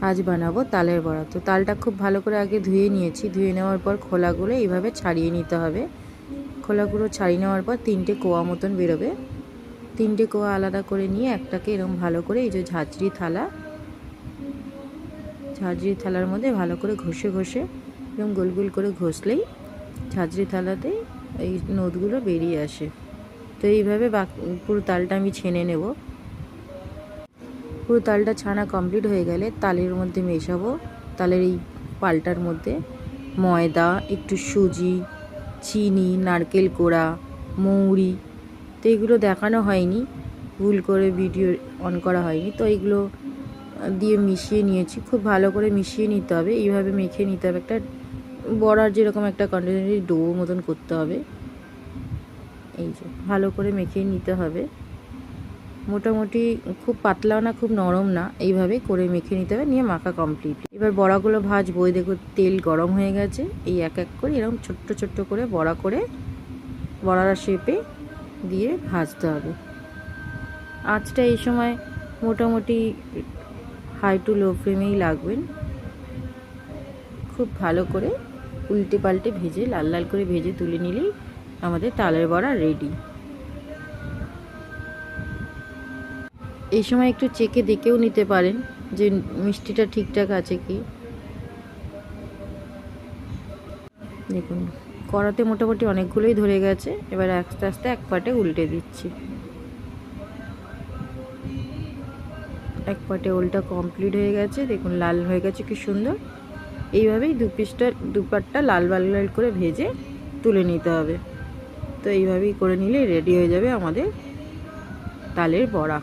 আজ বানাবো তালের বড়া। তো তালটা খুব ভালো করে আগে ধুয়ে নিয়েছি। ধুয়ে নেওয়ার পর খোলাগুলো এইভাবে ছাড়িয়ে নিতে হবে। খোলাগুলো ছাড়িয়ে নেওয়ার পর 3টে কোয়া মতন বেরোবে। 3টে কোয়া আলাদা করে নিয়ে একটাকে এরকম ভালো করে এই যে ঝাঁঝরি থালার মধ্যে ভালো করে ঘষে এরকম গোল গোল করে ঘষলেই ঝাঁঝরি থালাতে এই নোদগুলো বেরিয়ে আসে। তো এইভাবে পুরো তালটা আমি ছেনে নেব। পুরো তালটা ছানা কমপ্লিট হয়ে গেলে তালের মধ্যে মেশাবো। তালের এই পালটার মধ্যে ময়দা, একটু সুজি, চিনি, নারকেল কোড়া, মৌরি। তো এগুলো দেখানো হয়নি, ভুল করে ভিডিও অন করা হয়নি। তো এইগুলো দিয়ে মিশিয়ে নিয়েছি। খুব ভালো করে মিশিয়ে নিতে হবে। এইভাবে মেখে নিতে হবে। একটা বড়ার যেরকম একটা কন্টিনেন্টারি ডো মতন করতে হবে। এই যে ভালো করে মেখে নিতে হবে। মোটামুটি খুব পাতলাও না, খুব নরম না, এইভাবে করে মেখে নিতে হবে। নিয়ে মাখা কমপ্লিট। এবার বড়াগুলো ভাজবো। দেখো তেল গরম হয়ে গেছে। এই এক এক করে এরকম ছোট্ট ছোট্ট করে বড়া করে বড়ার শেপে দিয়ে ভাজতে হবে। আঁচটা এই সময় মোটামুটি হাই টু লো ফ্লেমেই লাগবেন। খুব ভালো করে উল্টে পাল্টে ভেজে লাল লাল করে ভেজে তুলে নিলেই আমাদের তালের বড়া রেডি। এই সময় একটু চেখে দেখেও নিতে পারেন যে মিষ্টিটা ঠিকঠাক আছে কি। দেখুন কড়াতে মোটামুটি অনেকগুলোই ধরে গেছে। এবার আস্তে আস্তে এক পাটে উল্টে দিচ্ছি। এক পাটে উল্টা কমপ্লিট হয়ে গেছে। দেখুন লাল হয়ে গেছে কি সুন্দর। এইভাবেই দু পাটটা লাল লাল করে ভেজে তুলে নিতে হবে। তো এইভাবেই করে নিলে রেডি হয়ে যাবে আমাদের তালের বড়া।